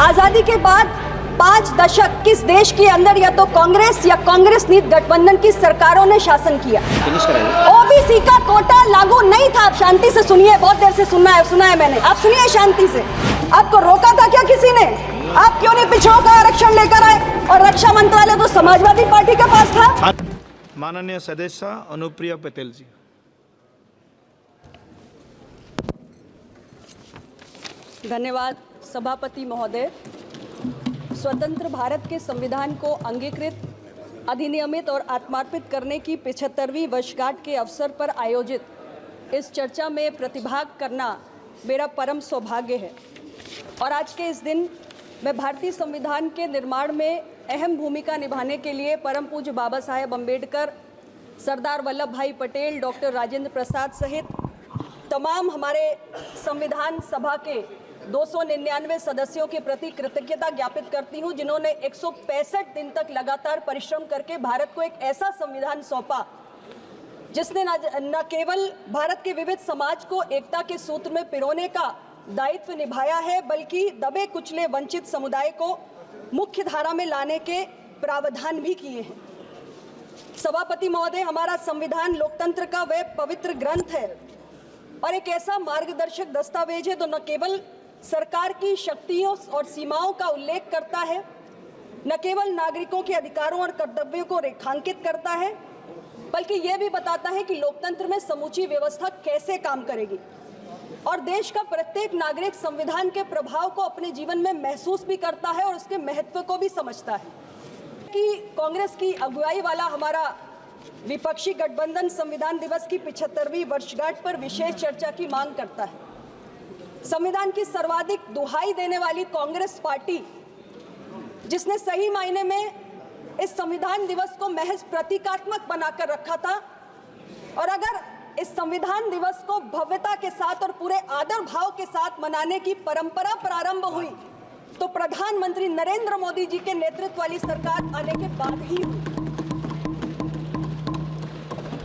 आजादी के बाद 5 दशक किस देश के अंदर या तो कांग्रेस या कांग्रेस नीत गठबंधन की सरकारों ने शासन किया। ओबीसी का कोटा लागू नहीं था। आप शांति से सुनिए, बहुत देर से सुना है मैंने, आप सुनिए शांति से। आपको रोका था क्या किसी ने? आप क्यों नहीं पिछड़ों का आरक्षण लेकर आए? और रक्षा मंत्रालय तो समाजवादी पार्टी के पास था। माननीय सदस्य अनुप्रिया पटेल जी। धन्यवाद सभापति महोदय। स्वतंत्र भारत के संविधान को अंगीकृत, अधिनियमित और आत्मार्पित करने की 75वीं वर्षगांठ के अवसर पर आयोजित इस चर्चा में प्रतिभाग करना मेरा परम सौभाग्य है। और आज के इस दिन मैं भारतीय संविधान के निर्माण में अहम भूमिका निभाने के लिए परम पूज्य बाबा साहेब अम्बेडकर, सरदार वल्लभ भाई पटेल, डॉक्टर राजेंद्र प्रसाद सहित तमाम हमारे संविधान सभा के 299 सदस्यों के प्रति कृतज्ञता ज्ञापित करती हूं, जिन्होंने 165 दिन तक लगातार परिश्रम करके भारत को एक ऐसा संविधान सौंपा जिसने न केवल भारत के विविध समाज को एकता के सूत्र में पिरोने का दायित्व निभाया है, बल्कि दबे कुचले वंचित समुदाय को मुख्य धारा में लाने के प्रावधान भी किए हैं। सभापति महोदय, हमारा संविधान लोकतंत्र का वह पवित्र ग्रंथ है और एक ऐसा मार्गदर्शक दस्तावेज है जो न केवल सरकार की शक्तियों और सीमाओं का उल्लेख करता है, न केवल नागरिकों के अधिकारों और कर्तव्यों को रेखांकित करता है, बल्कि यह भी बताता है कि लोकतंत्र में समूची व्यवस्था कैसे काम करेगी और देश का प्रत्येक नागरिक संविधान के प्रभाव को अपने जीवन में महसूस भी करता है और उसके महत्व को भी समझता है। कि कांग्रेस की अगुवाई वाला हमारा विपक्षी गठबंधन संविधान दिवस की 75वीं वर्षगांठ पर विशेष चर्चा की मांग करता है। संविधान की सर्वाधिक दुहाई देने वाली कांग्रेस पार्टी, जिसने सही मायने में इस संविधान दिवस को महज प्रतीकात्मक बनाकर रखा था, और अगर इस संविधान दिवस को भव्यता के साथ और पूरे आदर भाव के साथ मनाने की परंपरा प्रारंभ हुई तो प्रधानमंत्री नरेंद्र मोदी जी के नेतृत्व वाली सरकार आने के बाद ही हुई।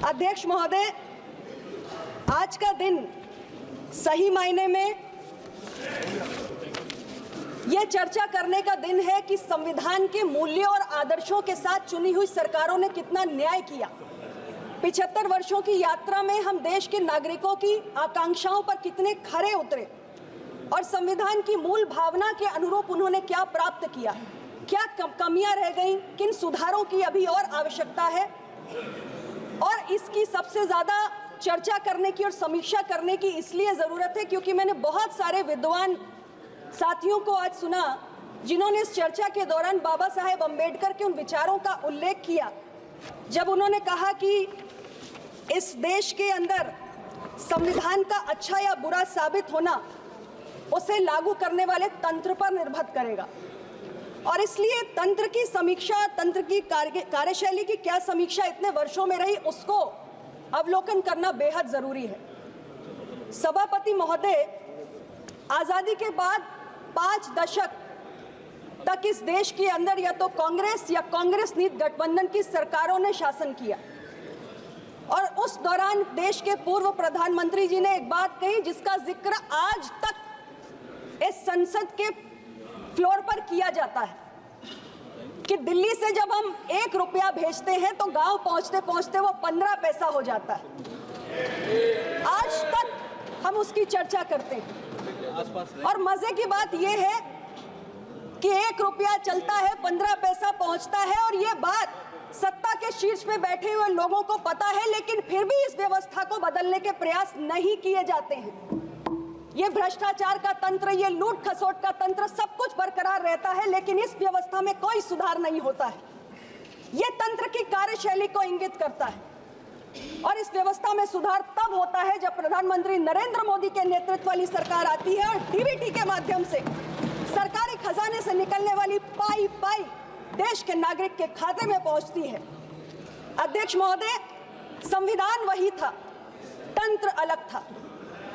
अध्यक्ष महोदय, आज का दिन सही मायने में यह चर्चा करने का दिन है कि संविधान के मूल्यों और आदर्शों के साथ चुनी हुई सरकारों ने कितना न्याय किया। 75 वर्षों की यात्रा में हम देश के नागरिकों की आकांक्षाओं पर कितने खरे उतरे और संविधान की मूल भावना के अनुरूप उन्होंने क्या प्राप्त किया, क्या कमियां रह गईं, किन सुधारों की अभी और आवश्यकता है। और इसकी सबसे ज्यादा चर्चा करने की और समीक्षा करने की इसलिए जरूरत है क्योंकि मैंने बहुत सारे विद्वान साथियों को आज सुना जिन्होंने इस चर्चा के दौरान बाबा साहेब अम्बेडकर के उन विचारों का उल्लेख किया जब उन्होंने कहा कि इस देश के अंदर संविधान का अच्छा या बुरा साबित होना उसे लागू करने वाले तंत्र पर निर्भर करेगा। और इसलिए तंत्र की समीक्षा, तंत्र की कार्यशैली की क्या समीक्षा इतने वर्षों में रही, उसको अवलोकन करना बेहद जरूरी है। सभापति महोदय, आजादी के बाद 5 दशक तक इस देश के अंदर या तो कांग्रेस या कांग्रेस नीत गठबंधन की सरकारों ने शासन किया और उस दौरान देश के पूर्व प्रधानमंत्री जी ने एक बात कही जिसका जिक्र आज तक इस संसद के फ्लोर पर किया जाता है कि दिल्ली से जब हम 1 रुपया भेजते हैं तो गांव पहुंचते पहुंचते वो 15 पैसा हो जाता है। आज तक हम उसकी चर्चा करते हैं और मजे की बात यह है कि 1 रुपया चलता है, 15 पैसा पहुंचता है और ये बात सत्ता के शीर्ष पे बैठे हुए लोगों को पता है, लेकिन फिर भी इस व्यवस्था को बदलने के प्रयास नहीं किए जाते हैं। ये भ्रष्टाचार का तंत्र, ये लूट खसोट का तंत्र, सब कुछ बरकरार रहता है, लेकिन इस व्यवस्था में कोई सुधार नहीं होता है। ये तंत्र की कार्यशैली को इंगित करता है और इस व्यवस्था में सुधार तब होता है जब प्रधानमंत्री नरेंद्र मोदी के नेतृत्व वाली सरकार आती है और डीबीटी के माध्यम से सरकारी खजाने से निकलने वाली पाई पाई देश के नागरिक के खाते में पहुंचती है। अध्यक्ष महोदय, संविधान वही था, तंत्र अलग था।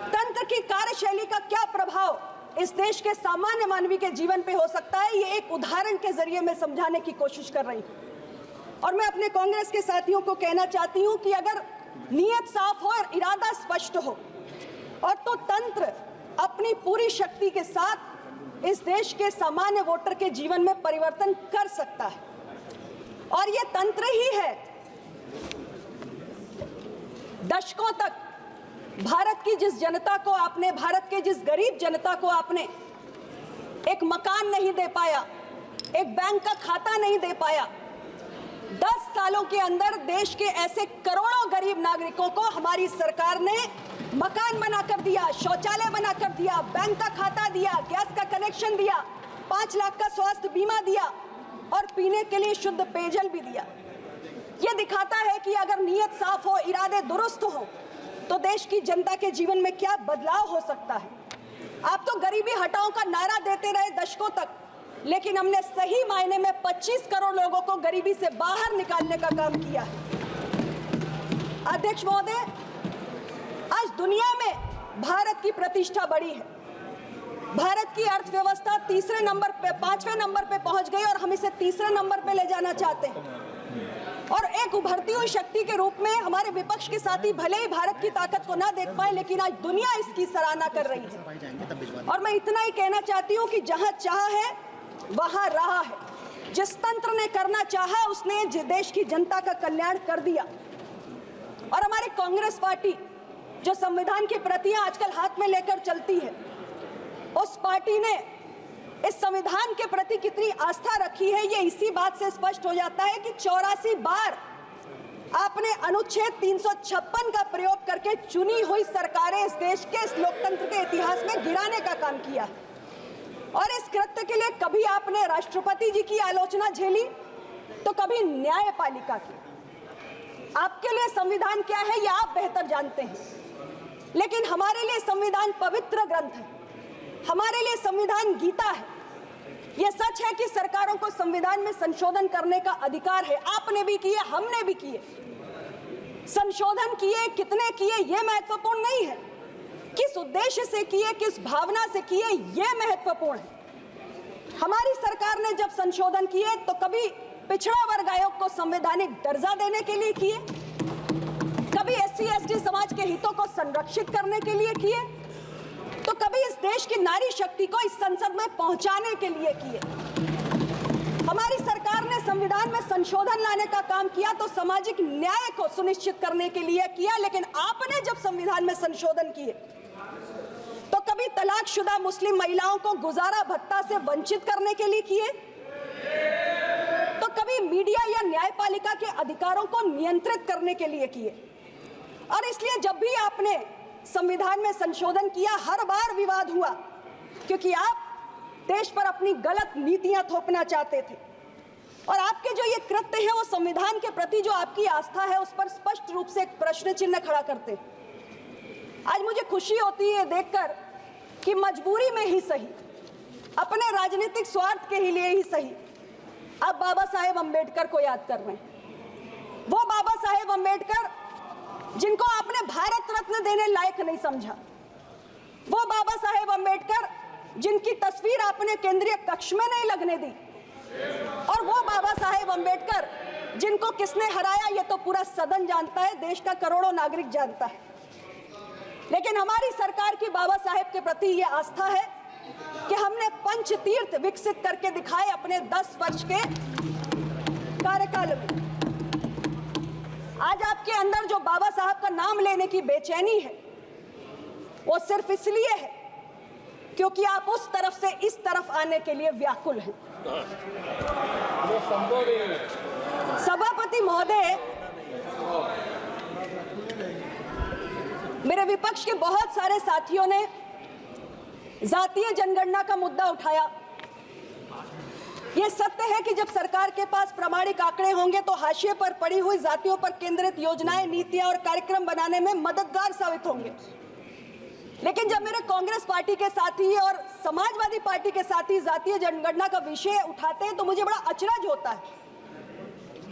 तंत्र की कार्यशैली का क्या प्रभाव इस देश के सामान्य मानवी के जीवन पे हो सकता है, ये एक उदाहरण के जरिए मैं समझाने की कोशिश कर रही हूं। और मैं अपने कांग्रेस के साथियों को कहना चाहती हूं कि अगर नीयत साफ हो और इरादा स्पष्ट हो और तो तंत्र अपनी पूरी शक्ति के साथ इस देश के सामान्य वोटर के जीवन में परिवर्तन कर सकता है। और ये तंत्र ही है दशकों तक भारत की जिस जनता को आपने, भारत के जिस गरीब जनता को आपने एक मकान नहीं दे पाया, एक बैंक का खाता नहीं दे पाया, 10 सालों के अंदर देश के ऐसे करोड़ों गरीब नागरिकों को हमारी सरकार ने मकान बनाकर दिया, शौचालय बनाकर दिया, बैंक का खाता दिया, गैस का कनेक्शन दिया, 5 लाख का स्वास्थ्य बीमा दिया और पीने के लिए शुद्ध पेयजल भी दिया। यह दिखाता है कि अगर नीयत साफ हो, इरादे दुरुस्त हो, तो देश की जनता के जीवन में क्या बदलाव हो सकता है। आप तो गरीबी हटाओ का नारा देते रहे दशकों तक, लेकिन हमने सही मायने में 25 करोड़ लोगों को गरीबी से बाहर निकालने का काम किया है। अध्यक्ष महोदय, आज दुनिया में भारत की प्रतिष्ठा बढ़ी है। भारत की अर्थव्यवस्था तीसरे नंबर पे, 5वें नंबर पे पहुंच गई और हम इसे तीसरे नंबर पे ले जाना चाहते हैं। और एक उभरती हुई शक्ति के रूप में हमारे विपक्ष के साथी भले ही भारत की ताकत को ना देख पाए, लेकिन आज दुनिया इसकी सराहना कर रही है। और मैं इतना ही कहना चाहती हूँ कि जहाँ चाह है वहाँ राह है। जिस तंत्र ने करना चाहा उसने देश की जनता का कल्याण कर दिया। और हमारी कांग्रेस पार्टी जो संविधान की प्रतियां आजकल हाथ में लेकर चलती है, उस पार्टी ने इस संविधान के प्रति कितनी आस्था रखी है, ये इसी बात से स्पष्ट हो जाता है कि 84 बार आपने अनुच्छेद 356 का प्रयोग करके चुनी हुई सरकारें इस देश के, इस लोकतंत्र के इतिहास में गिराने का काम किया। और इस कृत्य के लिए कभी आपने राष्ट्रपति जी की आलोचना झेली तो कभी न्यायपालिका की। आपके लिए संविधान क्या है यह आप बेहतर जानते हैं, लेकिन हमारे लिए संविधान पवित्र ग्रंथ है, हमारे लिए संविधान गीता है। यह सच है कि सरकारों को संविधान में संशोधन करने का अधिकार है। आपने भी किए, हमने भी किए। संशोधन किए, कितने किए यह महत्वपूर्ण नहीं है, किस उद्देश्य से किए, किस भावना से किए यह महत्वपूर्ण है। हमारी सरकार ने जब संशोधन किए तो कभी पिछड़ा वर्ग आयोग को संवैधानिक दर्जा देने के लिए किए, कभी SC/ST समाज के हितों को संरक्षित करने के लिए किए, तो कभी इस देश की नारी शक्ति को इस संसद में पहुंचाने के लिए किए। हमारी सरकार ने संविधान में संशोधन लाने का काम किया तो सामाजिक न्याय को सुनिश्चित करने के लिए किया, लेकिन आपने जब संविधान में संशोधन किए तो कभी तलाकशुदा मुस्लिम महिलाओं को गुजारा भत्ता से वंचित करने के लिए किए, तो कभी मीडिया या न्यायपालिका के अधिकारों को नियंत्रित करने के लिए किए। और इसलिए जब भी आपने संविधान में संशोधन किया, हर बार विवाद हुआ, क्योंकि आप देश पर अपनी गलत नीतियां थोपना चाहते थे। और आपके जो ये कृत्य हैं वो संविधान के प्रति जो आपकी आस्था है उस पर स्पष्ट रूप से एक प्रश्न चिन्ह खड़ा करते हैं। आज मुझे खुशी होती है देखकर कि मजबूरी में ही सही, अपने राजनीतिक स्वार्थ के ही लिए ही सही, आप बाबा साहेब अम्बेडकर को याद कर रहे हैं। वो बाबा साहेब अम्बेडकर जिनको आपने भारत रत्न देने लायक नहीं समझा, वो बाबा साहेब अम्बेडकर जिनकी तस्वीर आपने केंद्रीय कक्ष में नहीं लगने दी, और वो बाबा साहेब अम्बेडकर जिनको किसने हराया ये तो पूरा सदन जानता है, देश का करोड़ों नागरिक जानता है। लेकिन हमारी सरकार की बाबा साहेब के प्रति ये आस्था है कि हमने पंच तीर्थ विकसित करके दिखाए अपने 10 वर्ष के कार्यकाल में। आज आपके अंदर जो बाबा साहब का नाम लेने की बेचैनी है वो सिर्फ इसलिए है क्योंकि आप उस तरफ से इस तरफ आने के लिए व्याकुल हैं। सभापति महोदय, मेरे विपक्ष के बहुत सारे साथियों ने जातीय जनगणना का मुद्दा उठाया। यह सत्य है कि जब सरकार के पास प्रामाणिक आंकड़े होंगे तो हाशिए पर पड़ी हुई जातियों पर केंद्रित योजनाएं, नीतियां और कार्यक्रम बनाने में मददगार साबित होंगे। लेकिन जब मेरे कांग्रेस पार्टी के साथी और समाजवादी पार्टी के साथी जातीय जनगणना का विषय उठाते हैं तो मुझे बड़ा अचरज होता है।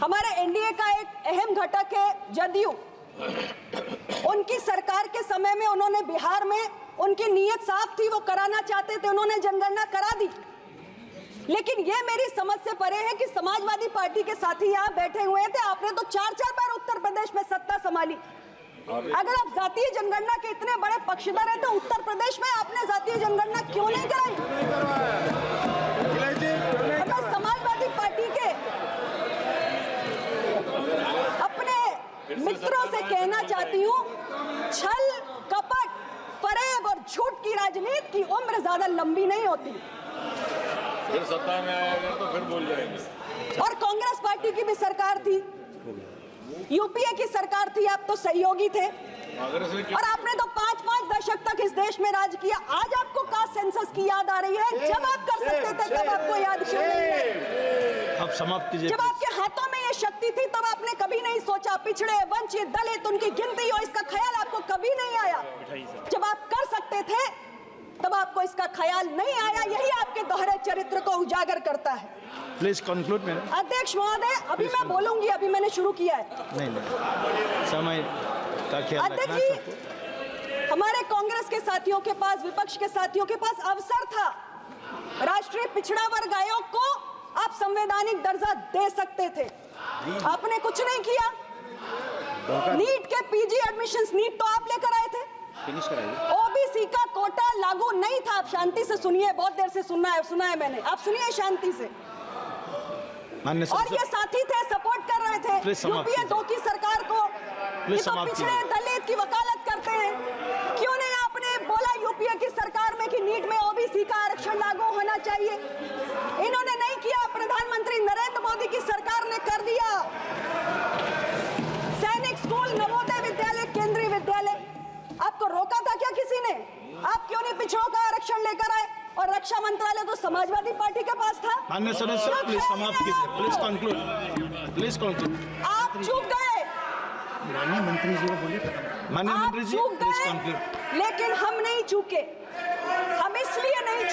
हमारे एनडीए का एक अहम घटक है जदयू, उनकी सरकार के समय में उन्होंने बिहार में, उनकी नीयत साफ थी, वो कराना चाहते थे, उन्होंने जनगणना करा दी। लेकिन ये मेरी समझ से परे है कि समाजवादी पार्टी के साथी यहाँ बैठे हुए थे, आपने तो 4-4 बार उत्तर प्रदेश में सत्ता संभाली, अगर आप जातीय जनगणना के इतने बड़े पक्षधर हैं तो उत्तर प्रदेश में आपने जातीय जनगणना क्यों नहीं कराई? और मैं समाजवादी पार्टी के अपने मित्रों से कहना चाहती हूँ, छल कपट फरेब और झूठ की राजनीति की उम्र ज्यादा लंबी नहीं होती। फिर सत्ता में आएगा तो फिर बोल जाएंगे। और कांग्रेस पार्टी की भी सरकार थी, यूपीए की सरकार थी, आप तो सहयोगी थे और आपने तो 5-5 दशक तक इस देश में राज किया। आज आपको कास्ट सेंसस की याद आ रही है? जब आप कर सकते थे तब आपको याद क्यों नहीं है? अब समाप्त कीजिए। जब आपके हाथों में ये शक्ति थी तब आपने कभी नहीं सोचा पिछड़े, वंचित, दलित, उनकी गिनती हो, इसका ख्याल आपको कभी नहीं आया। जब आप कर सकते थे तब आपको इसका ख्याल नहीं आया। यही आपके दोहरे चरित्र को उजागर करता है। Please conclude madam. अध्यक्ष महोदय, अभी मैं बोलूंगी, अभी मैंने शुरू किया है। नहीं, समय का ख्याल अध्यक्ष रखना जी, सबको। हमारे कांग्रेस के साथियों के पास, विपक्ष के साथियों के पास अवसर था। राष्ट्रीय पिछड़ा वर्ग आयोग को आप संवैधानिक दर्जा दे सकते थे, आपने कुछ नहीं किया। नीट के पीजी एडमिशंस, नीट तो आप लेकर आए थे। ओबीसी का कोटा लागू नहीं था। आप शांति से सुनिए, बहुत देर से सुना है मैंने, आप सुनिए शांति से। और ये साथी थे, सपोर्ट कर रहे थे यूपीए 2 की सरकार को। ये तो पिछड़े दलित की वकालत करते हैं। क्यों नहीं आपने बोला यूपीए की सरकार में कि नीट में ओबीसी का आरक्षण लागू होना चाहिए? इन्होंने नहीं किया। प्रधानमंत्री नरेंद्र मोदी की सरकार ने कर दिया। सैनिक स्कूल, नवोदय विद्यालय, केंद्रीय विद्यालय, आपको रोका था क्या किसी ने? आप क्यों नहीं पिछड़ों का आरक्षण लेकर आए? और रक्षा मंत्रालय तो समाजवादी पार्टी के पास था। माननीय सदस्य, प्लीज समाप्त कीजिए। Please conclude, please conclude. आप चूक गए। माननीय मंत्री जी को बोलिए। माननीय मंत्री जी, प्लीज कंक्लूड। लेकिन हम नहीं चूके। हम इसलिए नहीं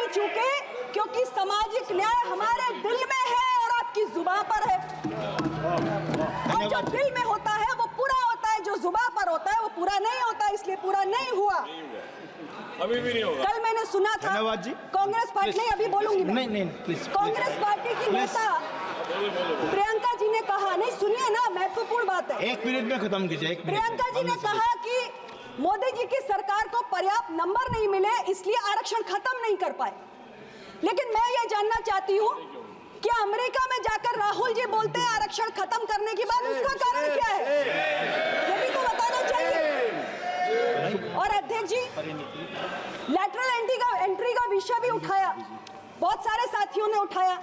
चूके क्योंकि सामाजिक न्याय हमारे दिल में है और आपकी जुबान पर है। और जो दिल में होता है वो पूरा होता है, जो जुबान पर होता है वो पूरा नहीं होता, इसलिए पूरा नहीं हुआ। अभी भी नहीं होगा। कल मैंने सुना था धन्यवाद जी। कांग्रेस पार्टी, नहीं अभी बोलूंगी मैं। नहीं प्लीज। कांग्रेस पार्टी की नेता प्रियंका जी ने कहा, नहीं सुनिए ना, महत्वपूर्ण बात है। 1 मिनट में खत्म कीजिए। प्रियंका जी ने कहा कि मोदी जी की सरकार को पर्याप्त नंबर नहीं मिले इसलिए आरक्षण खत्म नहीं कर पाए। लेकिन मैं ये जानना चाहती हूँ कि अमेरिका में जाकर राहुल जी बोलते हैं आरक्षण खत्म करने के बाद, उसका कारण क्या है? ये भी तो बताना चाहिए। और अध्यक्ष जी, लैटरल एंट्री का विषय भी उठाया, बहुत सारे साथियों ने उठाया।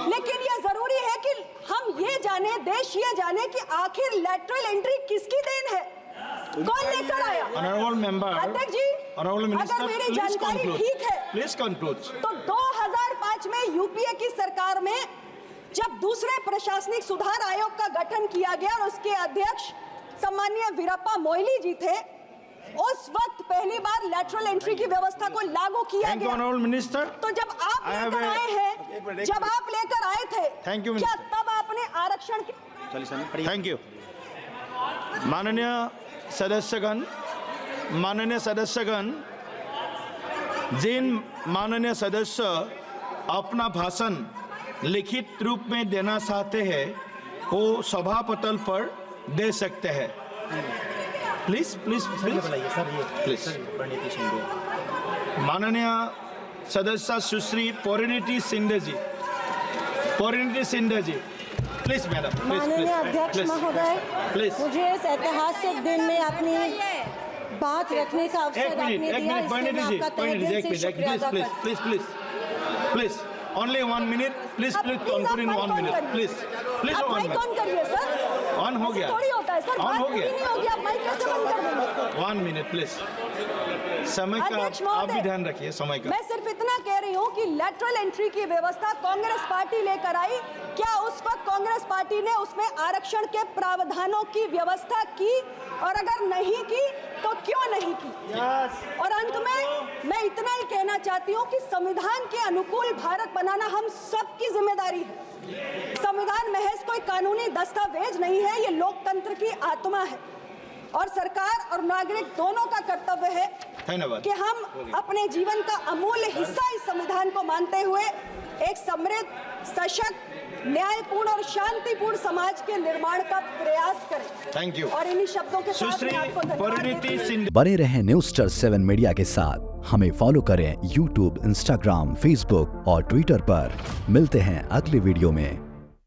लेकिन ये जरूरी है कि हम ये जाने, देश ये जाने कि आखिर लैटरल एंट्री किसकी देन है, कौन लेकर आया? ऑनरेबल मेंबर, अध्यक्ष जी, ऑनरेबल मिनिस्टर, अगर मेरी जानकारी ठीक है प्लीज कंक्लूड। तो 2005 में यूपीए की सरकार में जब दूसरे प्रशासनिक सुधार आयोग का गठन किया गया और उसके अध्यक्ष सम्माननीय वीरप्पा मोइली जी थे, उस वक्त पहली बार लैटरल एंट्री की व्यवस्था को लागू किया गया। ऑनरेबल मिनिस्टर, तो जब आप लेकर आए हैं, जब आप लेकर आए थे, थैंक यू, क्या तब आपने आरक्षण? Thank you. माननीय सदस्यगण, जिन माननीय सदस्य अपना भाषण लिखित रूप में देना चाहते हैं वो सभा पटल पर दे सकते हैं। Please please please. माननीय सदस्य सुश्री परिणीति शिंदे जी, प्लीज मैडम। माननीय अध्यक्ष महोदय, प्लीज। मुझे इस ऐतिहासिक दिन में अपनी बात रखने का अवसर एक आपने मिनट, दिया, इसलिए मैं आपका तहे दिल से शुक्रिया अदा करती हूं। Please only 1 minute, please conclude in 1 minute, please 1 minute. कौन करिए सर, ऑन हो गया, थोड़ी होता है सर, ऑन हो गया, नहीं होगी, आप माइक कैसे बंद कर देंगे? 1 मिनट प्लीज। समय का आप भी ध्यान रखिए, समय का। मैं सिर्फ इतना कह रही हूँ कि लैटरल एंट्री की व्यवस्था कांग्रेस पार्टी लेकर आई। क्या उस वक्त कांग्रेस पार्टी ने उसमें आरक्षण के प्रावधानों की व्यवस्था की? और अगर नहीं की तो क्यों नहीं की? और अंत में मैं इतना ही कहना चाहती हूँ कि संविधान के अनुकूल भारत बनाना हम सबकी जिम्मेदारी है। संविधान महज कोई कानूनी दस्तावेज नहीं है, ये लोकतंत्र की आत्मा है और सरकार और नागरिक दोनों का कर्तव्य है धन्यवाद कि हम अपने जीवन का अमूल्य हिस्सा इस संविधान को मानते हुए एक समृद्ध, सशक्त न्यायपूर्ण और शांतिपूर्ण समाज के निर्माण का प्रयास करें। Thank you. और इन्हीं शब्दों के साथ सुश्री मैं आपको धन्यवाद परिणीति देती हूँ। सिंह। बने रहें News-7 मीडिया के साथ। हमें फॉलो करें YouTube, Instagram, Facebook और Twitter पर। मिलते हैं अगले वीडियो में।